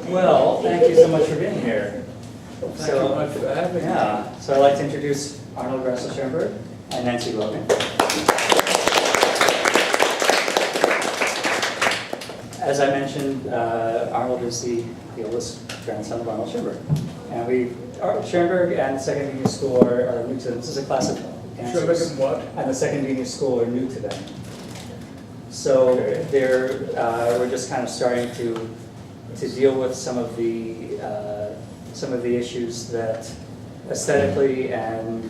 Well, thank you so much for being here. Thank you much for having me. Yeah, so I'd like to introduce Arnold Greissle-Schönberg and Nancy Bogen. As I mentioned, Arnold is the oldest grandson of Arnold Schönberg. And Schönberg and Second Viennese School are new to them. This is a class of dancers. Schönberg and what? And the Second Viennese School are new to them. So we're just kind of starting to deal with some of the issues that aesthetically and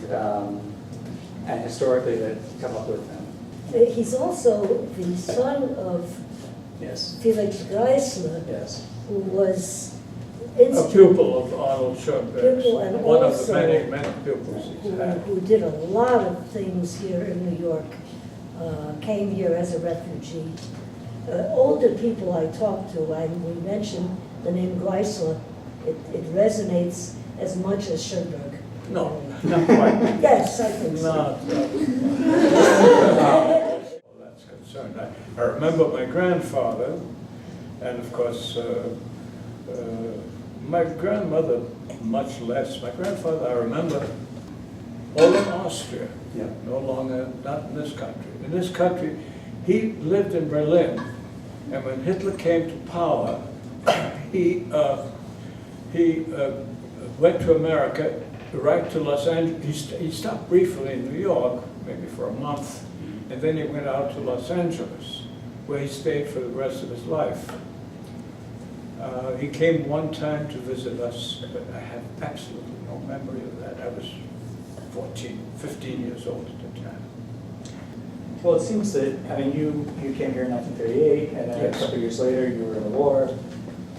historically that come up with them. He's also the son of Yes. Felix Greissle, Yes. who was A pupil of Arnold Schönberg, Pupil and one of also- the many pupils he's had. who did a lot of things here in New York, came here as a refugee. Older people I talk to, we mention the name Greissle, it resonates as much as Schönberg. No, not quite. Yes, I think so. Not. That's concerned. I remember my grandfather, and of course, my grandmother much less. My grandfather, I remember, all in Austria. Yeah. No longer, not in this country. In this country, he lived in Berlin, and when Hitler came to power, he went to America, right to Los Angeles. He stopped briefly in New York, maybe for a month, and then he went out to Los Angeles, where he stayed for the rest of his life. He came one time to visit us, but I have absolutely no memory of that. I was 15 years old at the time. Well, it seems that, I mean, you came here in 1938, and then Yes. a couple years later, you were in the war,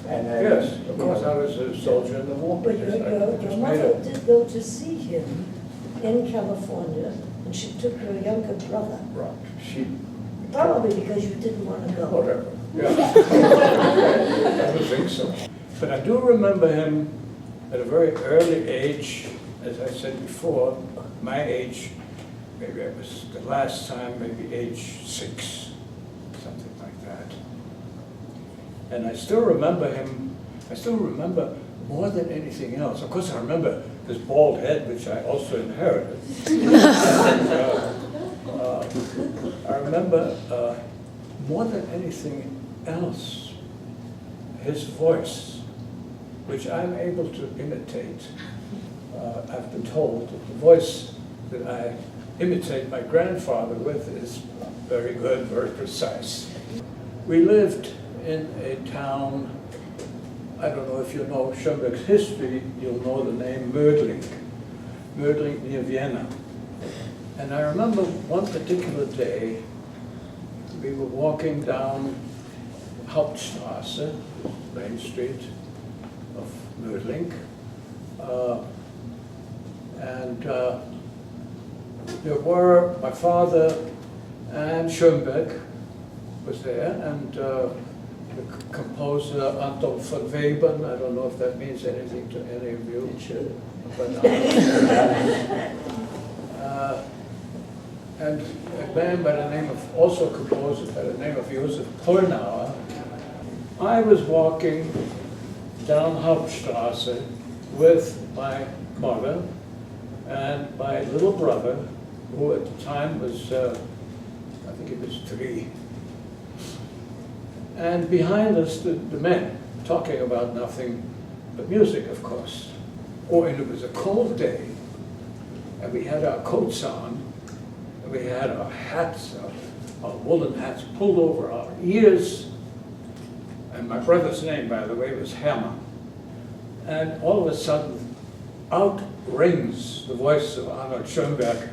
and then... Yes, of course, I was a soldier in the war. But Yes, I your was made mother up. did go to see him in California, and she took your younger brother, Right, she, probably because you didn't want to go. whatever, yeah. I would think so. But I do remember him at a very early age, as I said before, my age, maybe it was the last time, maybe age 6, something like that. And I still remember him, more than anything else. Of course, I remember his bald head, which I also inherited. And, I remember more than anything else, his voice, which I'm able to imitate. I've been told that the voice that I imitate my grandfather with is very good, very precise. We lived in a town, I don't know if you know Schönberg's history, you'll know the name Mödling near Vienna. And I remember one particular day, we were walking down Hauptstraße, Main Street of Mödling, and there were my father and Schönberg was there, and the composer Anton von Webern. I don't know if that means anything to any of you. It should. But, and a man by the name of, also a composer by the name of Josef Polnauer. I was walking down Hauptstraße with my mother and my little brother, who at the time was, I think he was 3. And behind us stood the men, talking about nothing but music, of course. And it was a cold day, and we had our coats on, and we had our hats, our woolen hats pulled over our ears. And my brother's name, by the way, was Hermann. And all of a sudden, out rings the voice of Arnold Schönberg.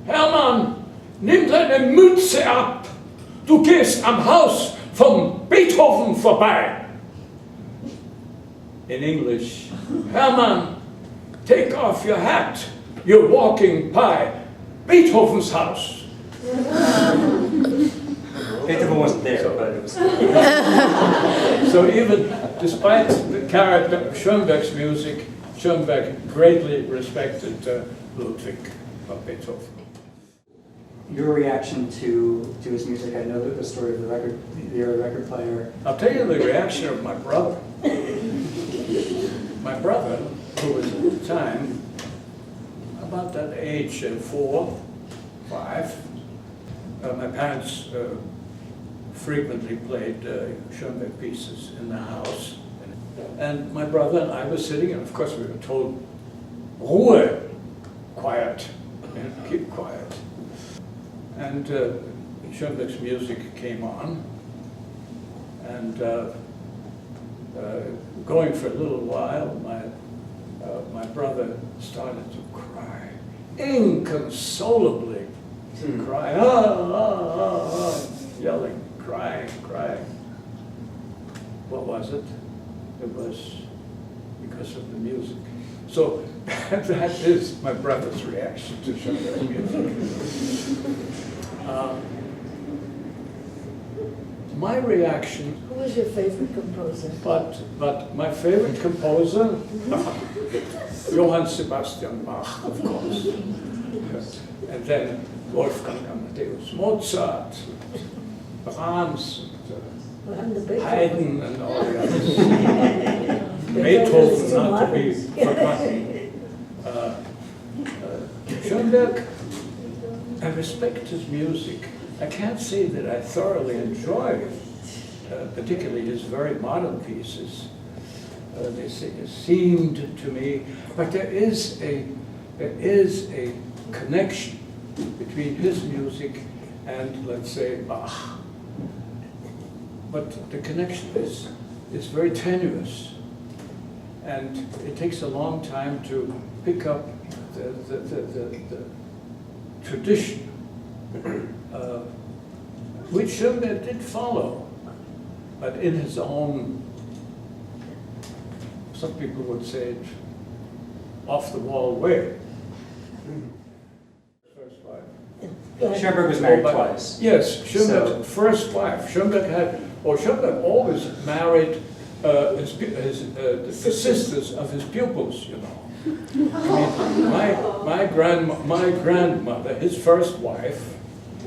Hermann, nimm deine Mütze ab! Du gehst am Haus von Beethoven vorbei! In English, Hermann, take off your hat! You're walking by Beethoven's house. Beethoven wasn't there, but it was... So even despite the character of Schönberg's music, Schönberg greatly respected Ludwig van Beethoven. Your reaction to his music, I know the story of the record player. I'll tell you the reaction of my brother. time, about that age, 4, 5, my parents frequently played Schönberg pieces in the house. And my brother and I were sitting, and of course we were told, Ruhe, quiet, keep quiet. And Schönberg's music came on, and going for a little while, my brother started to cry, inconsolably crying, yelling, crying. What was it? It was because of the music. So that is my brother's reaction to Schönberg music. My reaction. Who was your favorite composer? But my favorite composer, Johann Sebastian Bach, of course. And then Wolfgang Amadeus Mozart, Brahms, Haydn, and all the others. Beethoven, not to be forgotten. Schönberg, I respect his music. I can't say that I thoroughly enjoy, particularly his very modern pieces. They seemed to me, but there is a connection between his music and, let's say, Bach. But the connection is very tenuous, and it takes a long time to pick up the tradition, which Schönberg did follow, but in his own, some people would say, off-the-wall way. First wife. Schönberg was married twice. Yes, Schönberg's first wife. Schönberg always married the sisters of his pupils, you know. I mean, my grandmother, his first wife,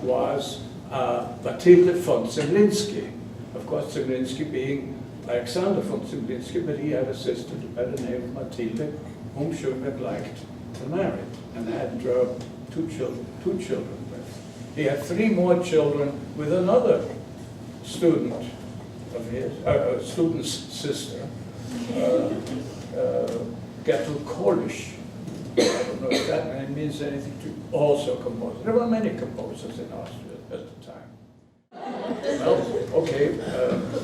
was Mathilde von Zemlinsky. Of course, Zemlinsky being Alexander von Zemlinsky, but he had a sister by the name of Mathilde, whom Schönberg liked to marry, and had two children with. He had 3 more children with another student of his, student's sister, Gertrud Kolisch. I don't know if that name means anything to you. Also composer. There were many composers in Austria at the time. Well, okay,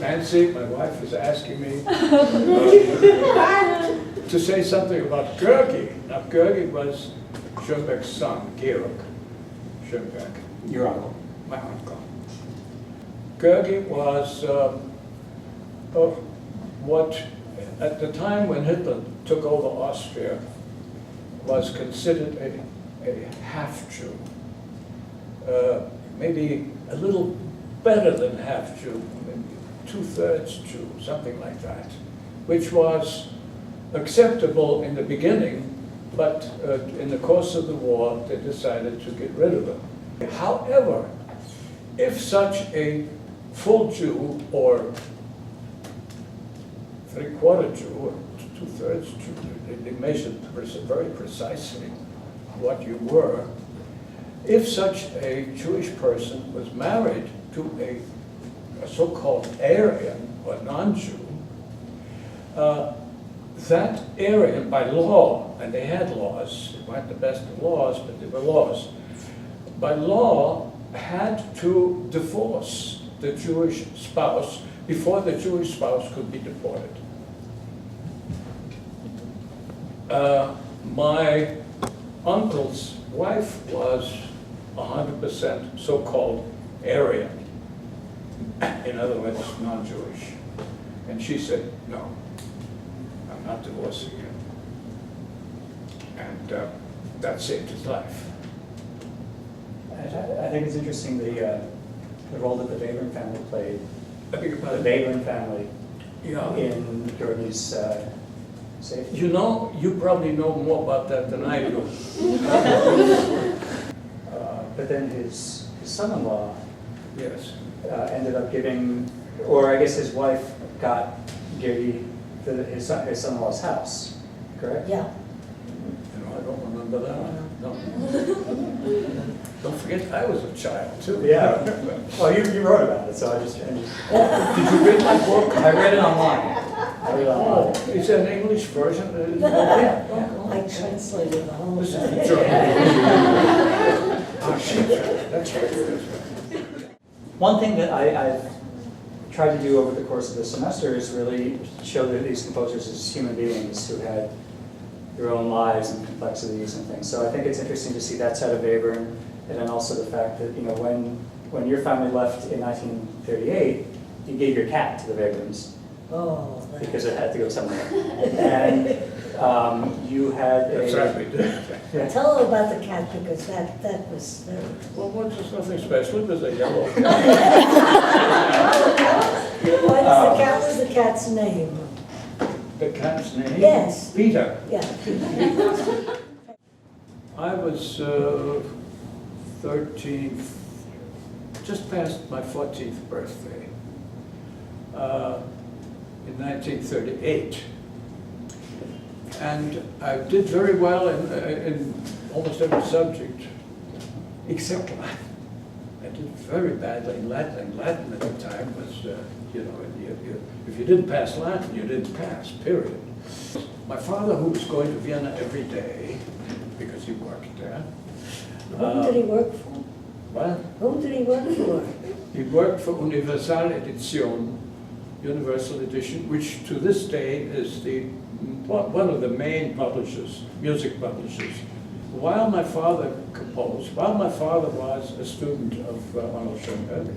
Nancy, my wife, is asking me to say something about Georgi. Now, Georgi was Schönberg's son, Georg Schönberg. Your uncle. My uncle. Georgi was what, at the time when Hitler took over Austria, was considered a half-Jew. Maybe a little better than half-Jew, maybe 2/3 Jew, something like that, which was acceptable in the beginning, but in the course of the war, they decided to get rid of him. However, if such a full Jew or 3/4 Jew or 2/3 Jew, they measured very precisely what you were. If such a Jewish person was married to a so-called Aryan or non-Jew, that Aryan, by law, and they had laws, they weren't the best of laws, but they were laws, by law had to divorce the Jewish spouse before the Jewish spouse could be deported. My uncle's wife was 100% so-called Aryan, in other words, non-Jewish. And she said, no, I'm not divorcing him. And that saved his life. I think it's interesting the role that the Webern family played. I beg your The pardon? Webern family Yeah. in Georgie's safety. You know, you probably know more about that than I do. But then his son-in-law Yes. ended up giving, or I guess his wife got Georgi his son-in-law's house, correct? Yeah, remember that? No. Don't forget, I was a child too. Yeah. Well, you wrote about it, so I just. Did you read my book? I read it online. I read it online. Oh, is there an English version? I translated the whole This is thing. the German. Ah, shit, that's right. One thing that I've tried to do over the course of the semester is really show that these composers as human beings who had their own lives and complexities and things. So I think it's interesting to see that side of Webern, and then also the fact that, you know, when your family left in 1938, you gave your cat to the Weberns Oh, that- because it had to go somewhere. And you had That's a... right, we did. Yeah. Tell her about the cat, because that was very. Well, there's nothing special, it was a yellow cat. What was the cat's name? The cat's name? Yes. Peter. Yeah. I was 13, just past my 14th birthday, in 1938. And I did very well in almost every subject, except Latin. I did very badly in Latin. And Latin at the time was, you know, if you didn't pass Latin, you didn't pass, period. My father, who was going to Vienna every day, because he worked there. Whom did he work for? What? Whom did he work for? He worked for Universal Edition, Universal Edition, which to this day is one of the main publishers, music publishers. While my father composed, while my father was a student of Arnold Schönberg,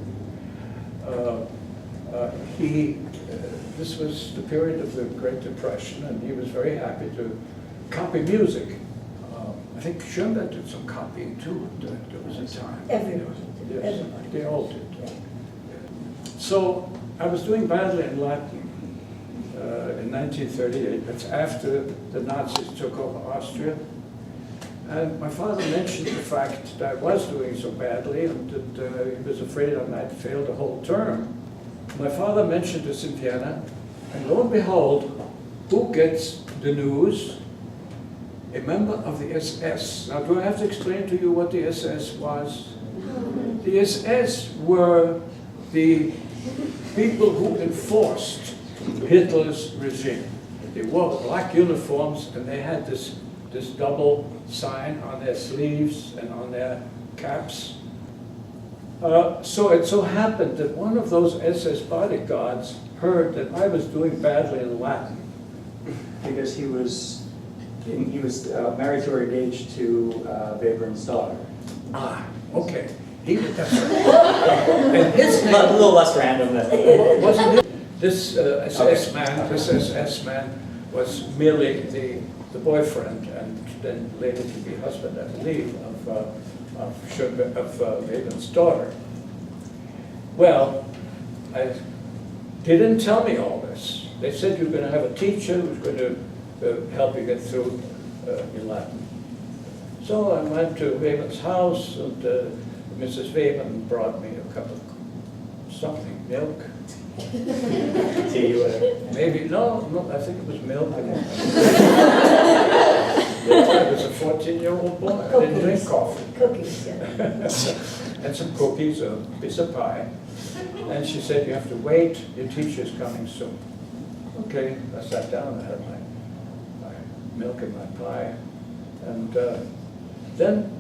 this was the period of the Great Depression, and he was very happy to copy music. I think Schönberg did some copying too. There was a time. Everybody did. Yes, Everybody. they all did. So I was doing badly in Latin in 1938. That's after the Nazis took over Austria. And my father mentioned the fact that I was doing so badly and that he was afraid I might fail the whole term. My father mentioned this in Vienna, and lo and behold, who gets the news? A member of the SS. Now, do I have to explain to you what the SS was? The SS were the people who enforced Hitler's regime. They wore black uniforms, and they had this double sign on their sleeves and on their caps. So it so happened that one of those SS bodyguards heard that I was doing badly in Latin. Because he was married to or engaged to Weberns' daughter. Ah, okay. That's right. And his name, A little less random than... wasn't it? This SS man was merely the boyfriend, and then later to be husband, I believe, of Weberns' daughter. Well, they didn't tell me all this. They said you're going to have a teacher who's going to help you get through in Latin. So I went to Weberns' house, and Mrs. Webern brought me a cup of something, milk. Tea, whatever. Maybe, no, I think it was milk. I was a 14-year-old boy. I didn't drink coffee. Cookies, yeah. And some cookies, a piece of pie. And she said, you have to wait, your teacher's coming soon. Okay, I sat down, I had my milk and my pie. And then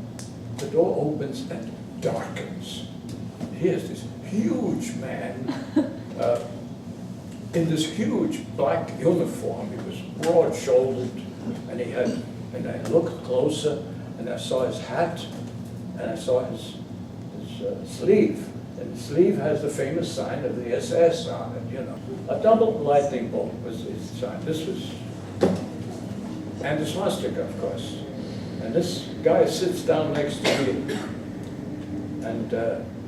the door opens and darkens. Here's this huge man in this huge black uniform. He was broad-shouldered, and and I looked closer, and I saw his hat, and I saw his sleeve. And the sleeve has the famous sign of the SS on it, you know. A double lightning bolt was his sign. This was, and the swastika, of course. And this guy sits down next to me, and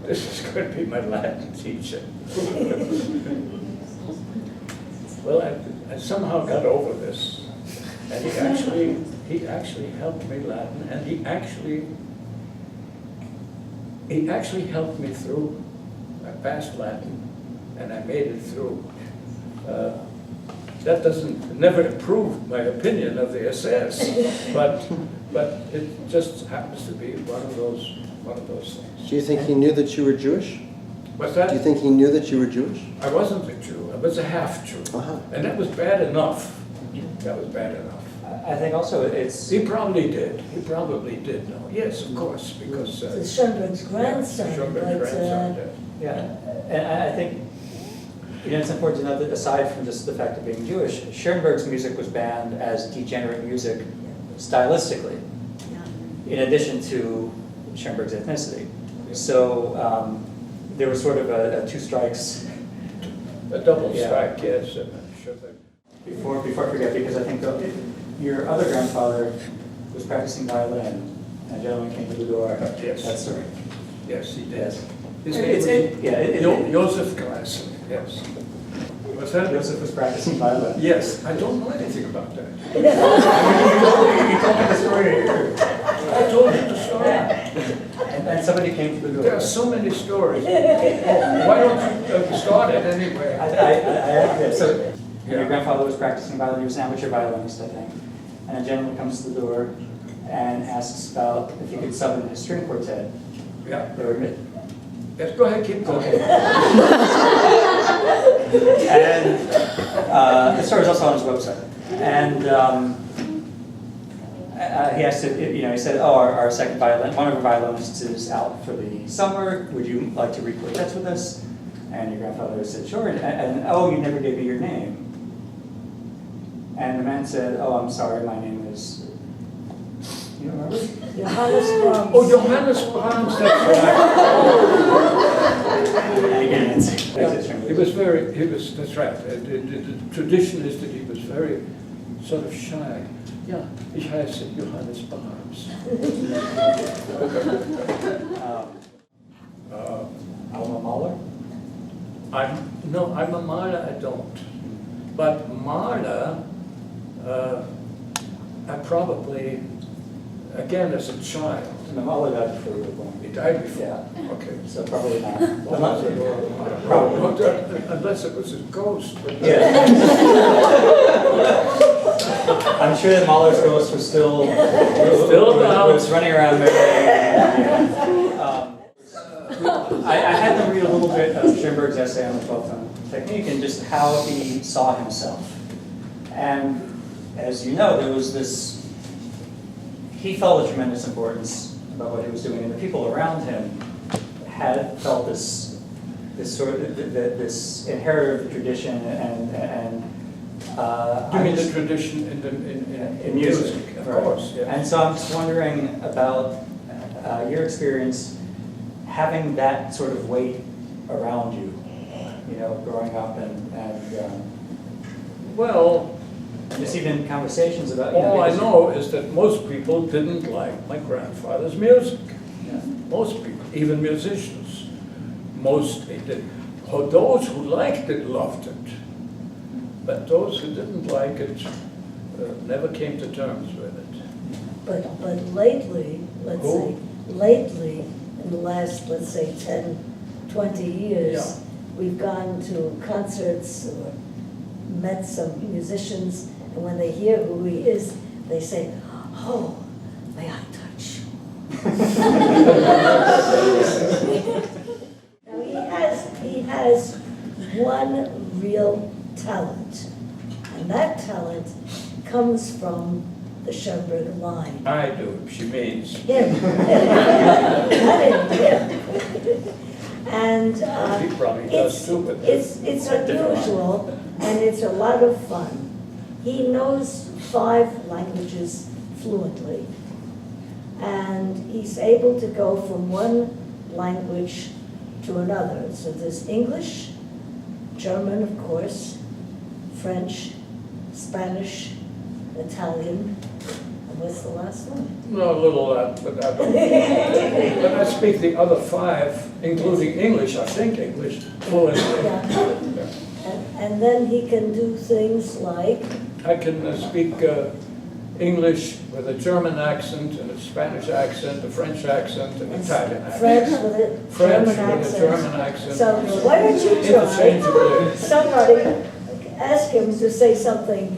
this is going to be my Latin teacher. Well, I somehow got over this, and he actually helped me Latin, and he actually helped me through. I passed Latin, and I made it through. That never improved my opinion of the SS, but it just happens to be one of those things. Do you think he knew that you were Jewish? What's that? Do you think he knew that you were Jewish? I wasn't a Jew. I was a half-Jew. And that was bad enough. That was bad enough. I think also it's... He probably did. He probably did know. Yes, of course, because... The Schönberg's grandson. Schönberg's grandson did. Yeah, and I think, it's important to note that aside from just the fact of being Jewish, Schönberg's music was banned as degenerate music stylistically, in addition to Schönberg's ethnicity. So there was sort of a two strikes. A double strike, yes. Before I forget, because I think your other grandfather was practicing violin, and a gentleman came to the door. Yes. That story. Yes, he did. Yes. His name was Joseph Greissle, yes. What's that? Joseph was practicing violin. Yes, I don't know anything about that. You told me the story here. I told you the story. And somebody came to the door. There are so many stories. Why don't you start it anyway? So your grandfather was practicing violin. He was an amateur violinist, I think. And a gentleman comes to the door and asks about if he could sub in his string quartet. Yeah. They were mid. Yes, go ahead, keep going. Okay. And the story is also on his website. And he asked if, he said, oh, our second violin, one of our violinists is out for the summer. Would you like to read quartets with us? And your grandfather said, sure. And oh, you never gave me your name. And the man said, oh, I'm sorry, my name is, you remember? Johannes Brahms. Oh, Johannes Brahms, that's right. And again, it's that's right. The tradition is that he was very sort of shy. Yeah, ich heiße Johannes Brahms. Alma Mahler? I'm a Mahler, I don't. But Mahler, I probably, again as a child. No, Mahler died before you were born. He died before? Yeah. Okay. So probably not. Probably. Unless it was a ghost. Yeah. I'm sure that Mahler's ghost was still was running around there. I had them read a little bit of Schönberg's essay on the 12-tone technique and just how he saw himself. And as you know, there was this, he felt a tremendous importance about what he was doing, and the people around him had felt this sort of this inheritor of the tradition and you mean the tradition in music, of course. Yeah. And so I'm just wondering about your experience having that sort of weight around you, growing up and well, just even conversations about. All I know is that most people didn't like my grandfather's music. Yeah. Most people, even musicians, most did. Those who liked it loved it, but those who didn't like it never came to terms with it. But lately, lately, in the last, let's say, 10, 20 years, we've gone to concerts or met some musicians, and when they hear who he is, they say, oh, may I touch you? Now he has one real talent, and that talent comes from the Schönberg line. I do, she means. Him. Him. And He probably does too, but it's unusual, and it's a lot of fun. He knows 5 languages fluently, and he's able to go from one language to another. So there's English, German, of course, French, Spanish, Italian, and what's the last one? no, a little of that, but I don't. But I speak the other 5, including English. I think English fluently. Yeah. And then he can do things like? I can speak English with a German accent and a Spanish accent, a French accent, and Italian accent. French with a German accent. German accent. So why don't you try? Interchangeably. Somebody, ask him to say something.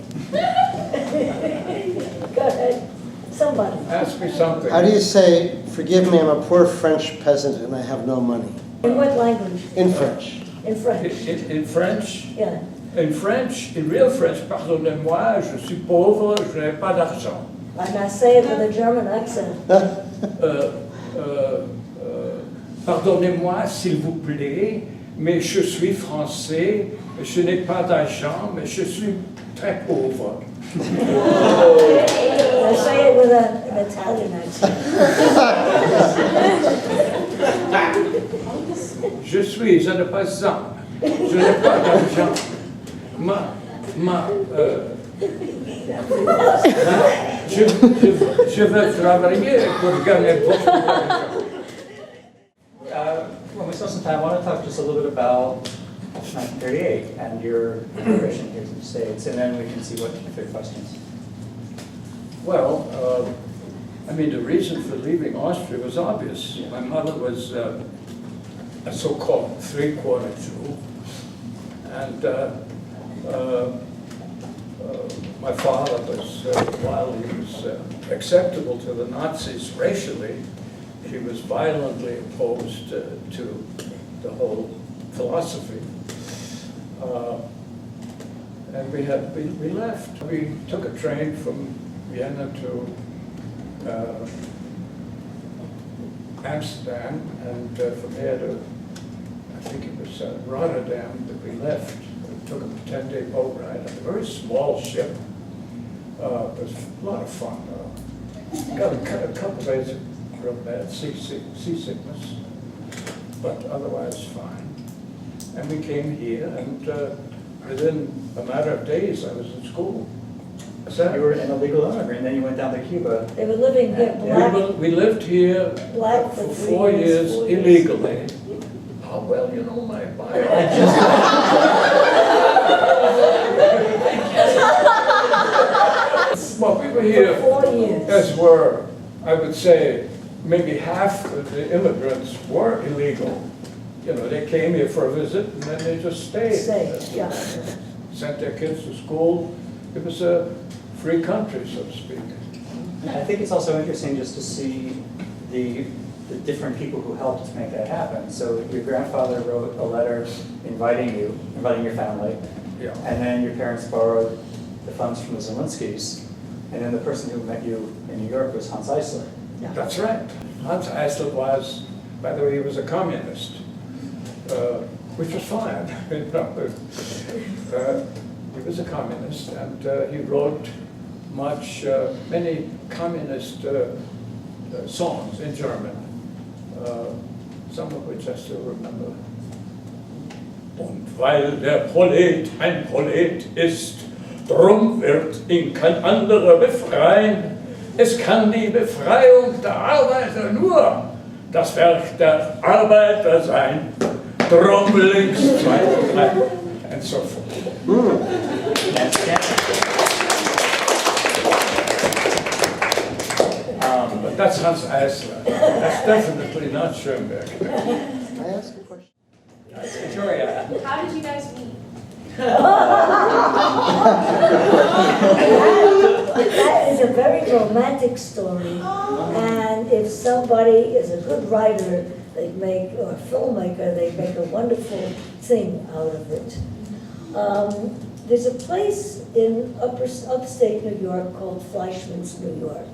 Go ahead, somebody. Ask me something. How do you say, forgive me, I'm a poor French peasant and I have no money? In what language? In French. In French. In French? Yeah. In French, in real French, pardonnez-moi, je suis pauvre, je n'ai pas d'argent. And I say it with a German accent. Pardonnez-moi, s'il vous plaît, mais je suis français, je n'ai pas d'argent, mais je suis très pauvre. I say it with an Italian accent. Je suis un paysan, je n'ai pas d'argent. Je vais travailler pour gagner beaucoup d'argent. When we still have some time, I want to talk just a little bit about 1938 and your immigration here to the States, and then we can see if there are questions. Well, I mean, the reason for leaving Austria was obvious. My mother was a so-called three-quarter Jew, and my father was, while he was acceptable to the Nazis racially, he was violently opposed to the whole philosophy. And we left. We took a train from Vienna to Amsterdam, and from there to, I think it was Rotterdam that we left. We took a 10-day boat ride on a very small ship. It was a lot of fun. Got a couple of days of real bad seasickness, but otherwise fine. And we came here, and within a matter of days, I was in school. You were an illegal immigrant, then you went down to Cuba. They were living here, black. We lived here Black for for 4 years 4 years. illegally. How well you know my bio. Well, we were here, For 4 years. as were, I would say, maybe half of the immigrants were illegal. You know, they came here for a visit and then they just stayed. Yeah. Sent their kids to school. It was a free country, so to speak. I think it's also interesting just to see the different people who helped make that happen. So your grandfather wrote a letter inviting your family, Yeah. and then your parents borrowed the funds from the Zelinskys, and then the person who met you in New York was Hans Eisler. That's right. Hans Eisler was, by the way, he was a communist, which was fine. You know, he was a communist, and he wrote many communist songs in German, some of which I still remember. Und weil der Prolet ein Prolet ist, drum wird ihn kein anderer befreien. Es kann die Befreiung der Arbeiter nur das Werk der Arbeiter sein. Drum links, 2, 3, and so forth. But that's Hans Eisler. That's definitely not Schönberg. Can I ask a question? Victoria. How did you guys meet? That is a very romantic story, and if somebody is a good writer, they make, or a filmmaker, they make a wonderful thing out of it. There's a place in upstate New York called Fleischman's, New York.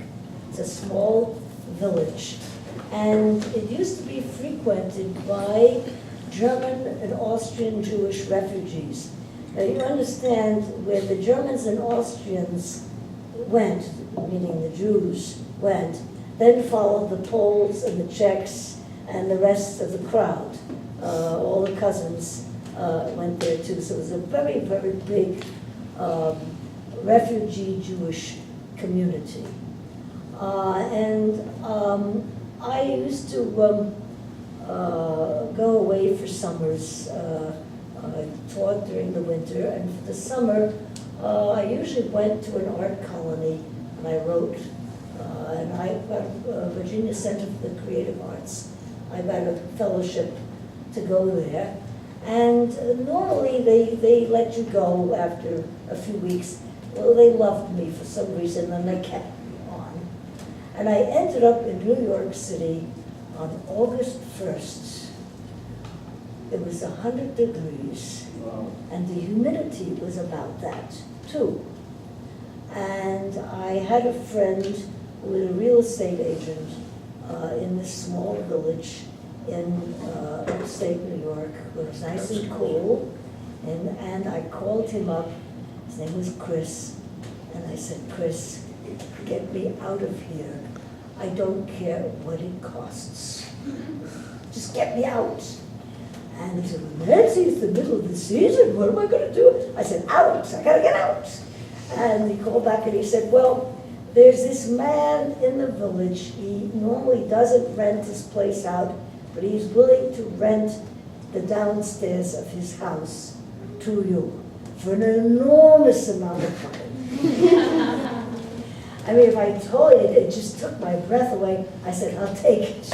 It's a small village, and it used to be frequented by German and Austrian Jewish refugees. Now you understand where the Germans and Austrians went, meaning the Jews went, then followed the Poles and the Czechs and the rest of the crowd. All the cousins went there too. So it was a very, very big refugee Jewish community. I used to go away for summers. I taught during the winter, and for the summer, I usually went to an art colony, and I wrote. And I got Virginia Center for the Creative Arts. I got a fellowship to go there. And normally they let you go after a few weeks. Well, they loved me for some reason, and they kept me on. And I ended up in New York City on August 1st. It was 100 degrees, and the humidity was about that, too. And I had a friend who was a real estate agent in this small village in upstate New York. It was nice and cool. And I called him up. His name was Chris. And I said, Chris, get me out of here. I don't care what it costs. Just get me out. And he said, well, Nancy, it's the middle of the season. What am I going to do? I said, out. I got to get out. And he called back and he said, well, there's this man in the village. He normally doesn't rent his place out, but he's willing to rent the downstairs of his house to you for an enormous amount of money. I mean, if I told you, it just took my breath away. I said, I'll take it.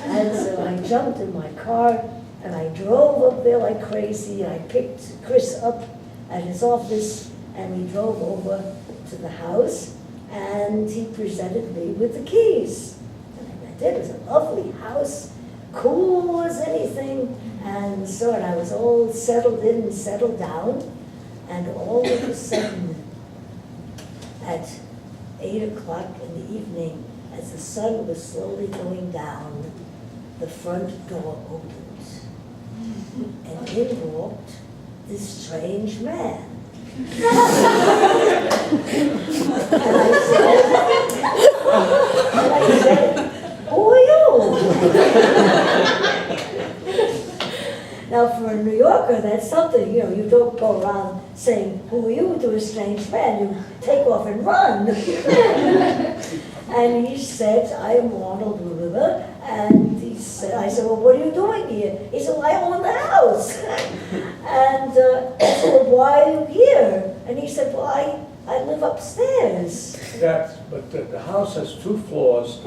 And so I jumped in my car and I drove up there like crazy. I picked Chris up at his office and we drove over to the house and he presented me with the keys. And I went in. It was a lovely house, cool as anything. And so I was all settled in and settled down. And all of a sudden, at 8 o'clock in the evening, as the sun was slowly going down, the front door opened. And in walked this strange man. And I said, who are you? Now, for a New Yorker, that's something, you know, you don't go around saying, who are you, to a strange man. You take off and run. And he said, I'm Arnold Greissle, and he said, I said, well, what are you doing here? He said, well, I own the house. And I said, well, why are you here? And he said, well, I live upstairs. Yes, but the house has 2 floors,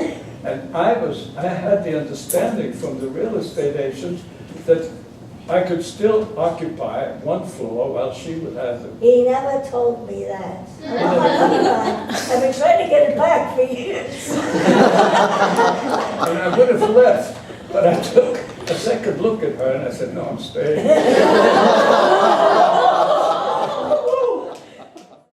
and I had the understanding from the real estate agent that I could still occupy 1 floor while she would have the... He never told me that. I want my money back. I've been trying to get it back for years. And I would have left, but I took a second look at her and I said, no, I'm staying.